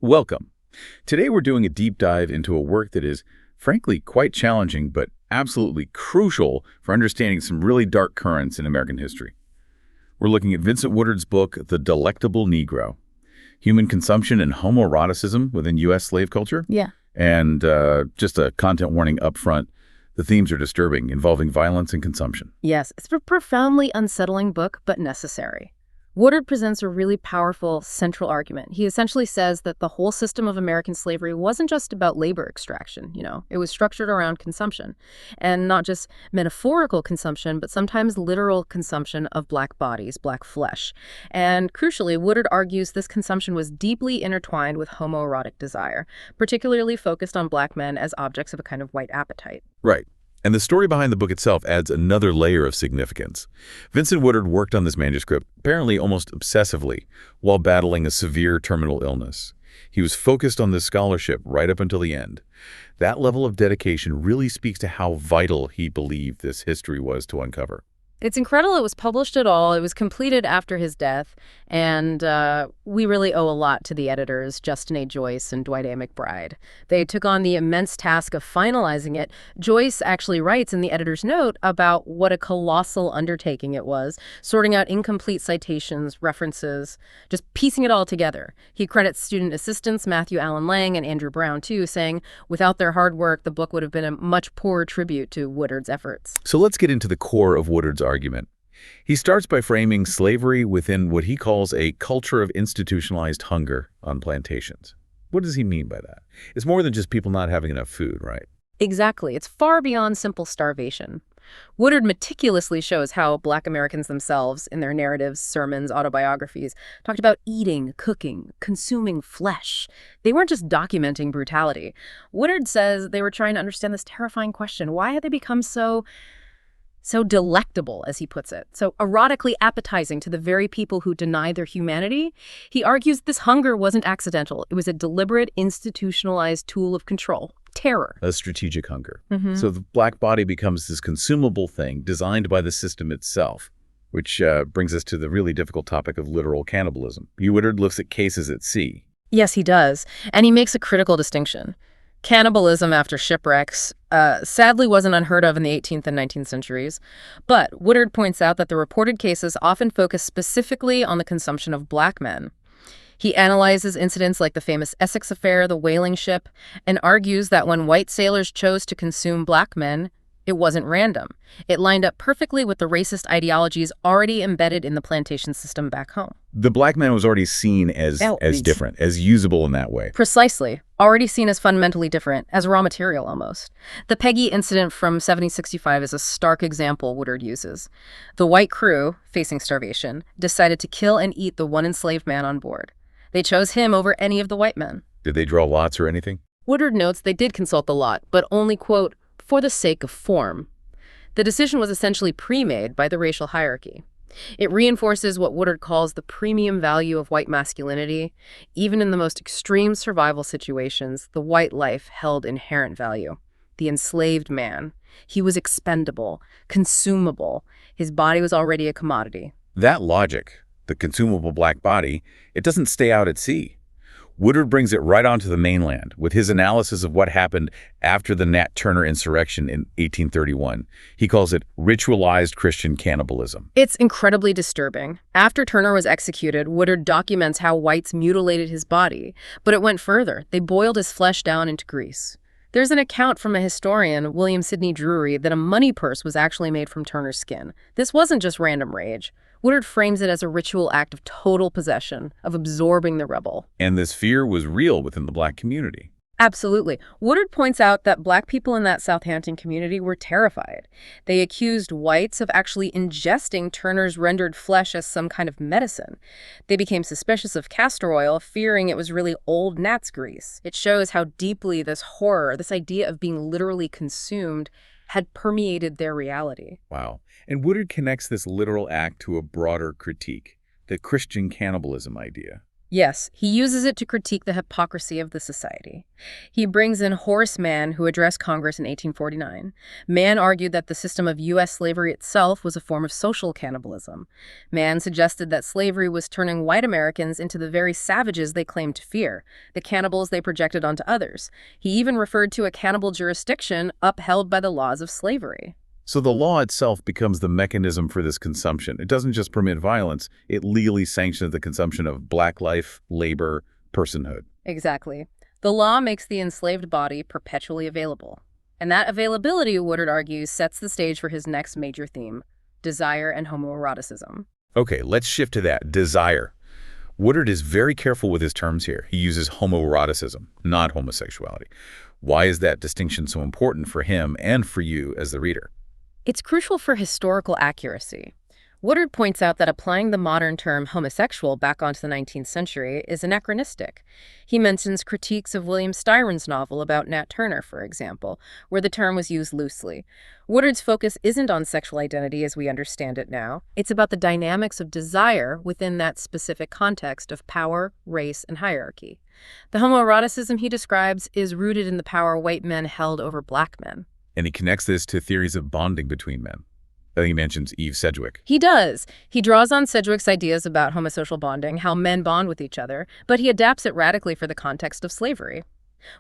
Welcome. Today we're doing a deep dive into a work that is, frankly, quite challenging but absolutely crucial for understanding some really dark currents in American history. We're looking at Vincent Woodard's book, The Delectable Negro, Human Consumption and Homoeroticism Within U.S. Slave Culture. Yeah. And just a content warning up front, the themes are disturbing, involving violence and consumption. Yes, it's a profoundly unsettling book, but necessary. Woodard presents a really powerful central argument. He essentially says that the whole system of American slavery wasn't just about labor extraction, it was structured around consumption. And not just metaphorical consumption, but sometimes literal consumption of Black bodies, Black flesh. And crucially, Woodard argues this consumption was deeply intertwined with homoerotic desire, particularly focused on Black men as objects of a kind of white appetite. Right. And the story behind the book itself adds another layer of significance. Vincent Woodard worked on this manuscript, apparently almost obsessively, while battling a severe terminal illness. He was focused on this scholarship right up until the end. That level of dedication really speaks to how vital he believed this history was to uncover. It's incredible it was published at all. It was completed after his death, and we really owe a lot to the editors, Justin A. Joyce and Dwight A. McBride. They took on the immense task of finalizing it. Joyce actually writes in the editor's note about what a colossal undertaking it was, sorting out incomplete citations, references, just piecing it all together. He credits student assistants Matthew Allen Lang and Andrew Brown, too, saying without their hard work, the book would have been a much poorer tribute to Woodard's efforts. So let's get into the core of Woodard's argument. He starts by framing slavery within what he calls a culture of institutionalized hunger on plantations. What does he mean by that? It's more than just people not having enough food, right? Exactly. It's far beyond simple starvation. Woodard meticulously shows how Black Americans themselves, in their narratives, sermons, autobiographies, talked about eating, cooking, consuming flesh. They weren't just documenting brutality. Woodard says they were trying to understand this terrifying question. Why had they become so delectable, as he puts it, so erotically appetizing to the very people who deny their humanity? He argues this hunger wasn't accidental. It was a deliberate, institutionalized tool of control, terror. A strategic hunger. So the Black body becomes this consumable thing designed by the system itself, which brings us to the really difficult topic of literal cannibalism. Woodard looks at cases at sea. Yes, he does. And he makes a critical distinction. Cannibalism after shipwrecks sadly wasn't unheard of in the 18th and 19th centuries, but Woodard points out that the reported cases often focus specifically on the consumption of Black men. He analyzes incidents like the famous Essex affair, the whaling ship, and argues that when white sailors chose to consume Black men, it wasn't random. It lined up perfectly with the racist ideologies already embedded in the plantation system back home. The Black man was already seen as different, as usable in that way. Precisely. Already seen as fundamentally different, as raw material almost. The Peggy incident from 1765 is a stark example Woodard uses. The white crew, facing starvation, decided to kill and eat the one enslaved man on board. They chose him over any of the white men. Did they draw lots or anything? Woodard notes they did consult the lot, but only, quote, for the sake of form. The decision was essentially pre-made by the racial hierarchy. It reinforces what Woodard calls the premium value of white masculinity. Even in the most extreme survival situations, the white life held inherent value. The enslaved man. He was expendable, consumable. His body was already a commodity. That logic, the consumable Black body, it doesn't stay out at sea. Woodard brings it right onto the mainland with his analysis of what happened after the Nat Turner insurrection in 1831. He calls it ritualized Christian cannibalism. It's incredibly disturbing. After Turner was executed, Woodard documents how whites mutilated his body, but it went further. They boiled his flesh down into grease. There's an account from a historian, William Sidney Drury, that a money purse was actually made from Turner's skin. This wasn't just random rage. Woodard frames it as a ritual act of total possession, of absorbing the rebel. And this fear was real within the Black community. Absolutely. Woodard points out that Black people in that Southampton community were terrified. They accused whites of actually ingesting Turner's rendered flesh as some kind of medicine. They became suspicious of castor oil, fearing it was really old gnat's grease. It shows how deeply this horror, this idea of being literally consumed, had permeated their reality. Wow. And Woodard connects this literal act to a broader critique, the Christian cannibalism idea. Yes, he uses it to critique the hypocrisy of the society. He brings in Horace Mann, who addressed Congress in 1849. Mann argued that the system of U.S. slavery itself was a form of social cannibalism. Mann suggested that slavery was turning white Americans into the very savages they claimed to fear, the cannibals they projected onto others. He even referred to a cannibal jurisdiction upheld by the laws of slavery. So the law itself becomes the mechanism for this consumption. It doesn't just permit violence, it legally sanctions the consumption of black life, labor, personhood. Exactly. The law makes the enslaved body perpetually available. And that availability, Woodard argues, sets the stage for his next major theme, desire and homoeroticism. Okay, let's shift to that, desire. Woodard is very careful with his terms here. He uses homoeroticism, not homosexuality. Why is that distinction so important for him and for you as the reader? It's crucial for historical accuracy. Woodard points out that applying the modern term homosexual back onto the 19th century is anachronistic. He mentions critiques of William Styron's novel about Nat Turner, for example, where the term was used loosely. Woodard's focus isn't on sexual identity as we understand it now. It's about the dynamics of desire within that specific context of power, race, and hierarchy. The homoeroticism he describes is rooted in the power white men held over black men. And he connects this to theories of bonding between men. I think he mentions Eve Sedgwick. He does. He draws on Sedgwick's ideas about homosocial bonding, how men bond with each other, but he adapts it radically for the context of slavery.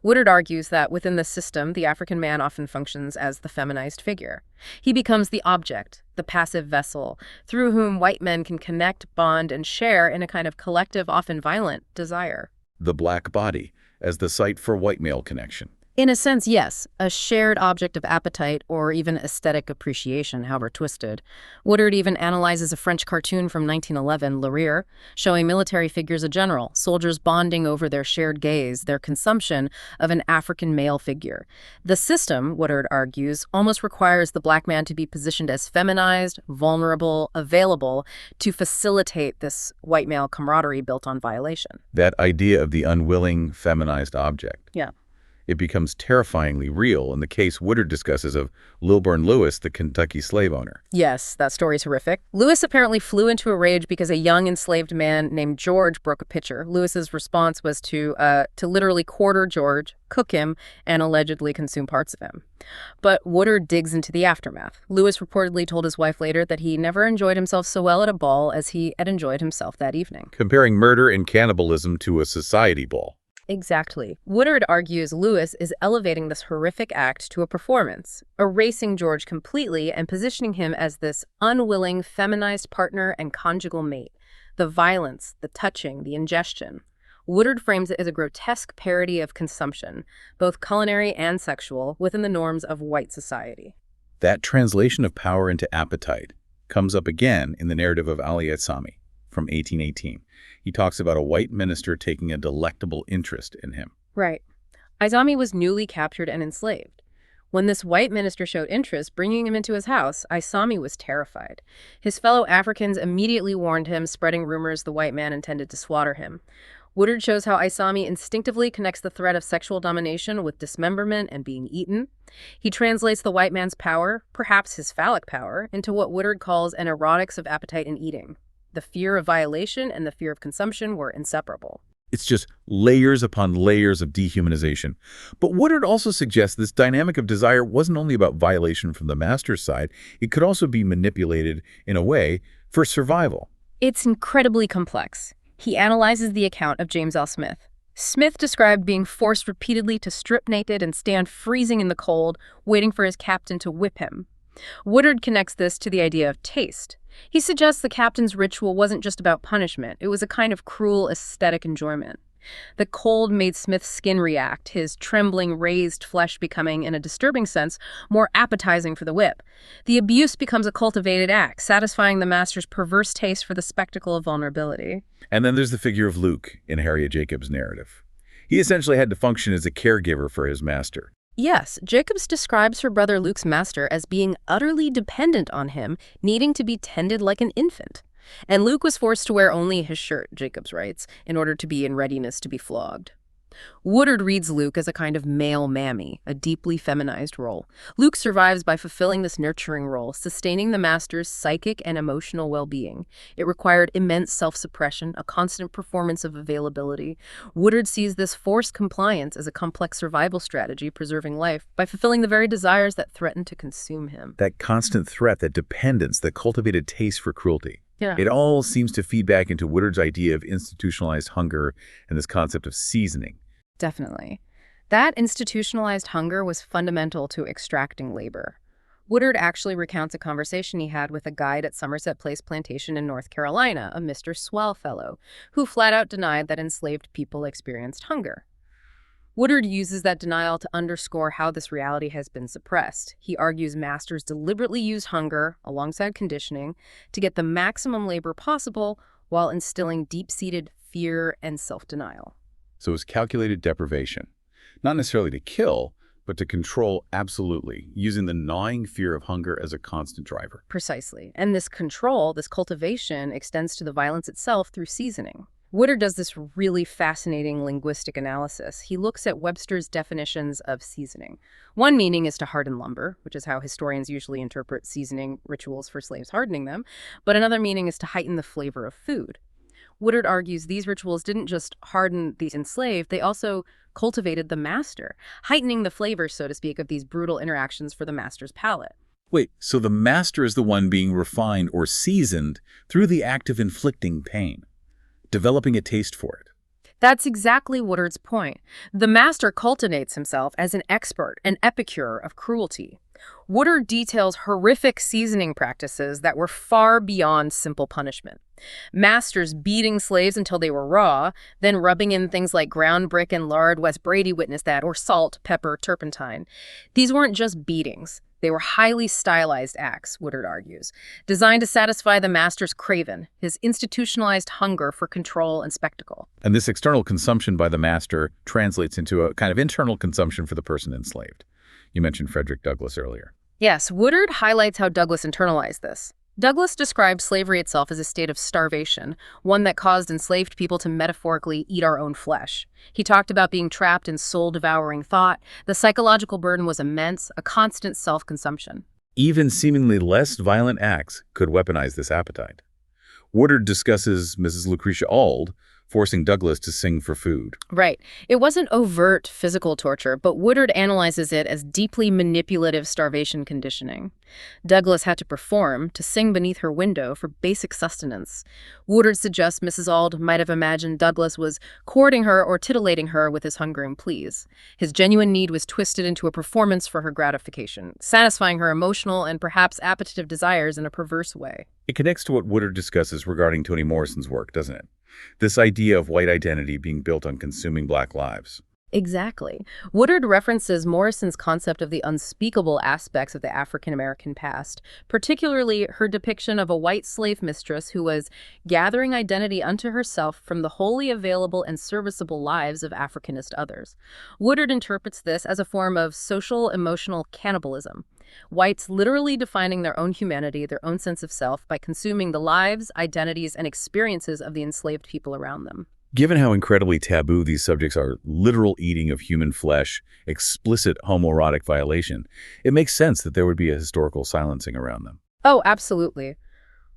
Woodard argues that within the system, the African man often functions as the feminized figure. He becomes the object, the passive vessel, through whom white men can connect, bond, and share in a kind of collective, often violent, desire. The black body as the site for white male connection. In a sense, yes, a shared object of appetite or even aesthetic appreciation, however twisted. Woodard even analyzes a French cartoon from 1911, Le Rire, showing military figures a general, soldiers bonding over their shared gaze, their consumption of an African male figure. The system, Woodard argues, almost requires the black man to be positioned as feminized, vulnerable, available to facilitate this white male camaraderie built on violation. That idea of the unwilling, feminized object. Yeah. It becomes terrifyingly real in the case Woodard discusses of Lilburn Lewis, the Kentucky slave owner. Yes, that story's horrific. Lewis apparently flew into a rage because a young enslaved man named George broke a pitcher. Lewis's response was to literally quarter George, cook him, and allegedly consume parts of him. But Woodard digs into the aftermath. Lewis reportedly told his wife later that he never enjoyed himself so well at a ball as he had enjoyed himself that evening. Comparing murder and cannibalism to a society ball. Exactly. Woodard argues Lewis is elevating this horrific act to a performance, erasing George completely and positioning him as this unwilling, feminized partner and conjugal mate. The violence, the touching, the ingestion. Woodard frames it as a grotesque parody of consumption, both culinary and sexual, within the norms of white society. That translation of power into appetite comes up again in the narrative of Ali Atsami from 1818. He talks about a white minister taking a delectable interest in him. Right. Aizami was newly captured and enslaved. When this white minister showed interest, bringing him into his house, Aizami was terrified. His fellow Africans immediately warned him, spreading rumors the white man intended to slaughter him. Woodard shows how Aizami instinctively connects the threat of sexual domination with dismemberment and being eaten. He translates the white man's power, perhaps his phallic power, into what Woodard calls an erotics of appetite and eating. The fear of violation and the fear of consumption were inseparable. It's just layers upon layers of dehumanization. But Woodard also suggests this dynamic of desire wasn't only about violation from the master's side, it could also be manipulated in a way for survival. It's incredibly complex. He analyzes the account of James L. Smith. Smith described being forced repeatedly to strip naked and stand freezing in the cold, waiting for his captain to whip him. Woodard connects this to the idea of taste. He suggests the captain's ritual wasn't just about punishment. It was a kind of cruel aesthetic enjoyment. The cold made Smith's skin react, his trembling, raised flesh becoming, in a disturbing sense, more appetizing for the whip. The abuse becomes a cultivated act, satisfying the master's perverse taste for the spectacle of vulnerability. And then there's the figure of Luke in Harriet Jacobs' narrative. He essentially had to function as a caregiver for his master. Yes, Jacobs describes her brother Luke's master as being utterly dependent on him, needing to be tended like an infant. And Luke was forced to wear only his shirt, Jacobs writes, in order to be in readiness to be flogged. Woodard reads Luke as a kind of male mammy, a deeply feminized role. Luke survives by fulfilling this nurturing role, sustaining the master's psychic and emotional well-being. It required immense self-suppression, a constant performance of availability. Woodard sees this forced compliance as a complex survival strategy, preserving life by fulfilling the very desires that threaten to consume him. That constant threat, that dependence, that cultivated taste for cruelty. Yeah. It all seems to feed back into Woodard's idea of institutionalized hunger and this concept of seasoning. Definitely. That institutionalized hunger was fundamental to extracting labor. Woodard actually recounts a conversation he had with a guide at Somerset Place Plantation in North Carolina, a Mr. Swellfellow, who flat out denied that enslaved people experienced hunger. Woodard uses that denial to underscore how this reality has been suppressed. He argues masters deliberately used hunger, alongside conditioning, to get the maximum labor possible while instilling deep-seated fear and self-denial. So it was calculated deprivation, not necessarily to kill, but to control absolutely, using the gnawing fear of hunger as a constant driver. Precisely. And this control, this cultivation, extends to the violence itself through seasoning. Woodard does this really fascinating linguistic analysis. He looks at Webster's definitions of seasoning. One meaning is to harden lumber, which is how historians usually interpret seasoning rituals for slaves hardening them, but another meaning is to heighten the flavor of food. Woodard argues these rituals didn't just harden the enslaved, they also cultivated the master, heightening the flavor, so to speak, of these brutal interactions for the master's palate. Wait, so the master is the one being refined or seasoned through the act of inflicting pain, developing a taste for it. That's exactly Woodard's point. The master cultivates himself as an expert, an epicure of cruelty. Woodard details horrific seasoning practices that were far beyond simple punishment. Masters beating slaves until they were raw, then rubbing in things like ground brick and lard, Wes Brady witnessed that, or salt, pepper, turpentine. These weren't just beatings. They were highly stylized acts, Woodard argues, designed to satisfy the master's craven, his institutionalized hunger for control and spectacle. And this external consumption by the master translates into a kind of internal consumption for the person enslaved. You mentioned Frederick Douglass earlier. Yes, Woodard highlights how Douglass internalized this. Douglass described slavery itself as a state of starvation, one that caused enslaved people to metaphorically eat our own flesh. He talked about being trapped in soul-devouring thought. The psychological burden was immense, a constant self-consumption. Even seemingly less violent acts could weaponize this appetite. Woodard discusses Mrs. Lucretia Auld forcing Douglass to sing for food. Right. It wasn't overt physical torture, but Woodard analyzes it as deeply manipulative starvation conditioning. Douglass had to perform, to sing beneath her window for basic sustenance. Woodard suggests Mrs. Auld might have imagined Douglass was courting her or titillating her with his hungering pleas. His genuine need was twisted into a performance for her gratification, satisfying her emotional and perhaps appetitive desires in a perverse way. It connects to what Woodard discusses regarding Toni Morrison's work, doesn't it? This idea of white identity being built on consuming black lives. Exactly. Woodard references Morrison's concept of the unspeakable aspects of the African-American past, particularly her depiction of a white slave mistress who was gathering identity unto herself from the wholly available and serviceable lives of Africanist others. Woodard interprets this as a form of social emotional cannibalism. Whites literally defining their own humanity, their own sense of self, by consuming the lives, identities, and experiences of the enslaved people around them. Given how incredibly taboo these subjects are, literal eating of human flesh, explicit homoerotic violation, it makes sense that there would be a historical silencing around them. Oh, absolutely.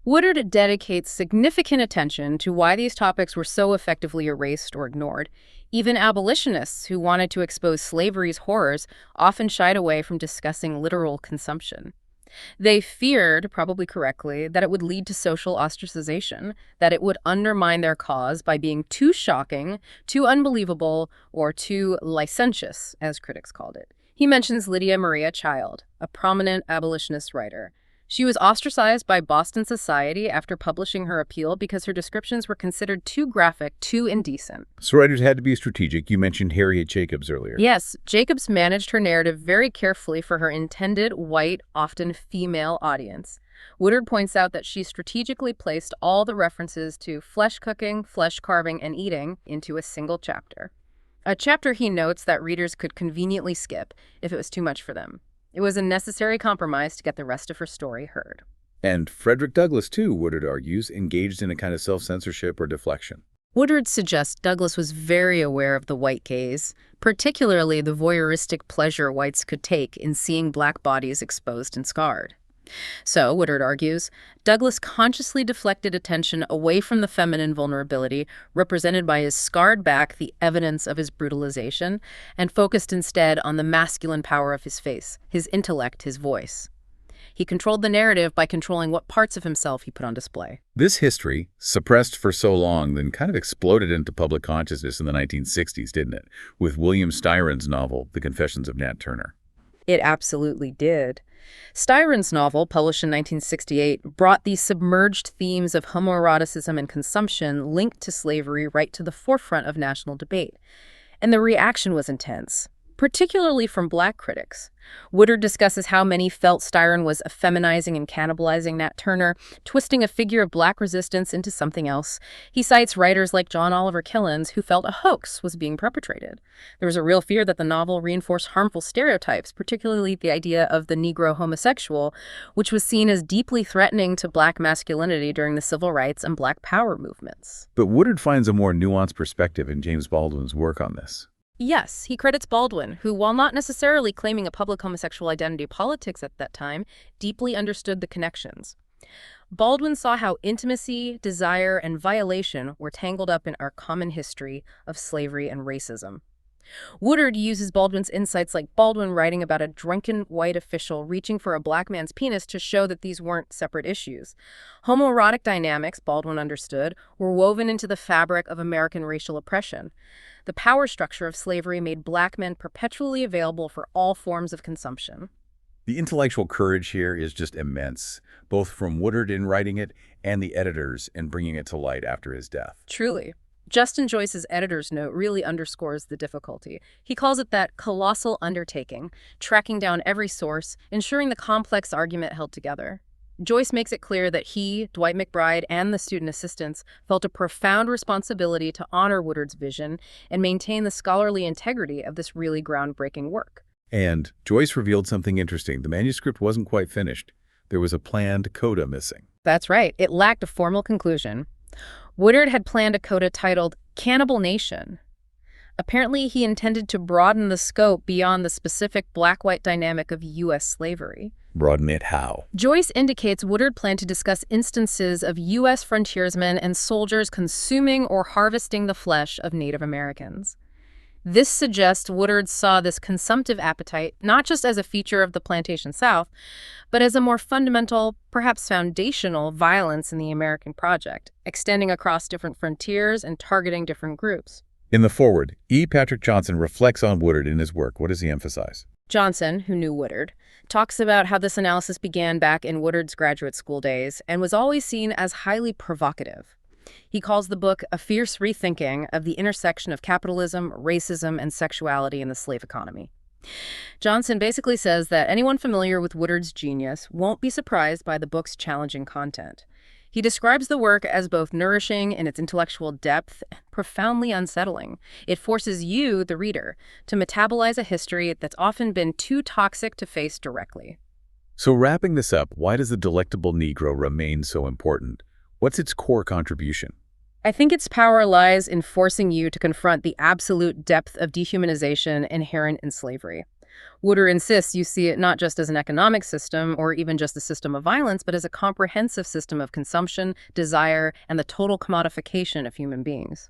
Woodard dedicates significant attention to why these topics were so effectively erased or ignored. Even abolitionists who wanted to expose slavery's horrors often shied away from discussing literal consumption. They feared, probably correctly, that it would lead to social ostracization, that it would undermine their cause by being too shocking, too unbelievable, or too licentious, as critics called it. He mentions Lydia Maria Child, a prominent abolitionist writer. She was ostracized by Boston society after publishing her appeal because her descriptions were considered too graphic, too indecent. So writers had to be strategic. You mentioned Harriet Jacobs earlier. Yes, Jacobs managed her narrative very carefully for her intended white, often female audience. Woodard points out that she strategically placed all the references to flesh cooking, flesh carving, and eating into a single chapter. A chapter he notes that readers could conveniently skip if it was too much for them. It was a necessary compromise to get the rest of her story heard. And Frederick Douglass, too, Woodard argues, engaged in a kind of self-censorship or deflection. Woodard suggests Douglas was very aware of the white gaze, particularly the voyeuristic pleasure whites could take in seeing black bodies exposed and scarred. So, Woodard argues, Douglas consciously deflected attention away from the feminine vulnerability represented by his scarred back, the evidence of his brutalization, and focused instead on the masculine power of his face, his intellect, his voice. He controlled the narrative by controlling what parts of himself he put on display. This history, suppressed for so long, then kind of exploded into public consciousness in the 1960s, didn't it? With William Styron's novel, The Confessions of Nat Turner. It absolutely did. Styron's novel, published in 1968, brought these submerged themes of homoeroticism and consumption linked to slavery right to the forefront of national debate. And the reaction was intense, particularly from Black critics. Woodard discusses how many felt Styron was effeminizing and cannibalizing Nat Turner, twisting a figure of Black resistance into something else. He cites writers like John Oliver Killens who felt a hoax was being perpetrated. There was a real fear that the novel reinforced harmful stereotypes, particularly the idea of the Negro homosexual, which was seen as deeply threatening to Black masculinity during the civil rights and Black power movements. But Woodard finds a more nuanced perspective in James Baldwin's work on this. Yes, he credits Baldwin, who, while not necessarily claiming a public homosexual identity politics at that time, deeply understood the connections. Baldwin saw how intimacy, desire, and violation were tangled up in our common history of slavery and racism. Woodard uses Baldwin's insights, like Baldwin writing about a drunken white official reaching for a Black man's penis, to show that these weren't separate issues. Homoerotic dynamics, Baldwin understood, were woven into the fabric of American racial oppression. The power structure of slavery made Black men perpetually available for all forms of consumption. The intellectual courage here is just immense, both from Woodard in writing it and the editors in bringing it to light after his death. Truly. Justin Joyce's editor's note really underscores the difficulty. He calls it that colossal undertaking, tracking down every source, ensuring the complex argument held together. Joyce makes it clear that he, Dwight McBride, and the student assistants felt a profound responsibility to honor Woodard's vision and maintain the scholarly integrity of this really groundbreaking work. And Joyce revealed something interesting. The manuscript wasn't quite finished. There was a planned coda missing. That's right. It lacked a formal conclusion. Woodard had planned a coda titled Cannibal Nation. Apparently, he intended to broaden the scope beyond the specific Black-white dynamic of U.S. slavery. Broaden it how? Joyce indicates Woodard planned to discuss instances of U.S. frontiersmen and soldiers consuming or harvesting the flesh of Native Americans. This suggests Woodard saw this consumptive appetite not just as a feature of the plantation South, but as a more fundamental, perhaps foundational, violence in the American project, extending across different frontiers and targeting different groups. In the foreword, E. Patrick Johnson reflects on Woodard in his work. What does he emphasize? Johnson, who knew Woodard, talks about how this analysis began back in Woodard's graduate school days and was always seen as highly provocative. He calls the book a fierce rethinking of the intersection of capitalism, racism, and sexuality in the slave economy. Johnson basically says that anyone familiar with Woodard's genius won't be surprised by the book's challenging content. He describes the work as both nourishing in its intellectual depth and profoundly unsettling. It forces you, the reader, to metabolize a history that's often been too toxic to face directly. So wrapping this up, why does the Delectable Negro remain so important? What's its core contribution? I think its power lies in forcing you to confront the absolute depth of dehumanization inherent in slavery. Woodard insists you see it not just as an economic system or even just a system of violence, but as a comprehensive system of consumption, desire, and the total commodification of human beings.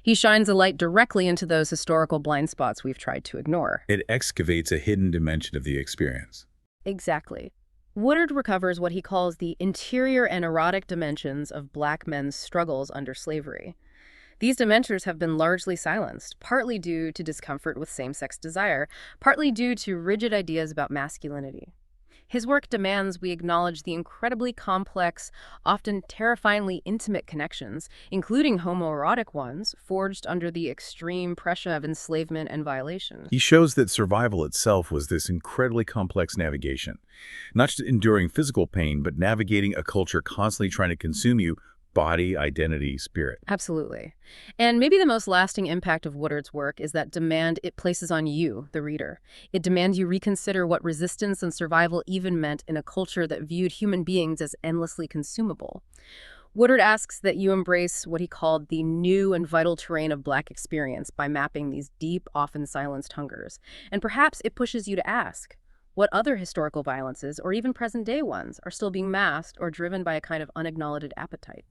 He shines a light directly into those historical blind spots we've tried to ignore. It excavates a hidden dimension of the experience. Exactly. Woodard recovers what he calls the interior and erotic dimensions of Black men's struggles under slavery. These dimensions have been largely silenced, partly due to discomfort with same-sex desire, partly due to rigid ideas about masculinity. His work demands we acknowledge the incredibly complex, often terrifyingly intimate connections, including homoerotic ones, forged under the extreme pressure of enslavement and violation. He shows that survival itself was this incredibly complex navigation, not just enduring physical pain, but navigating a culture constantly trying to consume you, body, identity, spirit. Absolutely. And maybe the most lasting impact of Woodard's work is that demand it places on you, the reader. It demands you reconsider what resistance and survival even meant in a culture that viewed human beings as endlessly consumable. Woodard asks that you embrace what he called the new and vital terrain of Black experience by mapping these deep, often silenced hungers. And perhaps it pushes you to ask, what other historical violences, or even present-day ones, are still being masked or driven by a kind of unacknowledged appetite?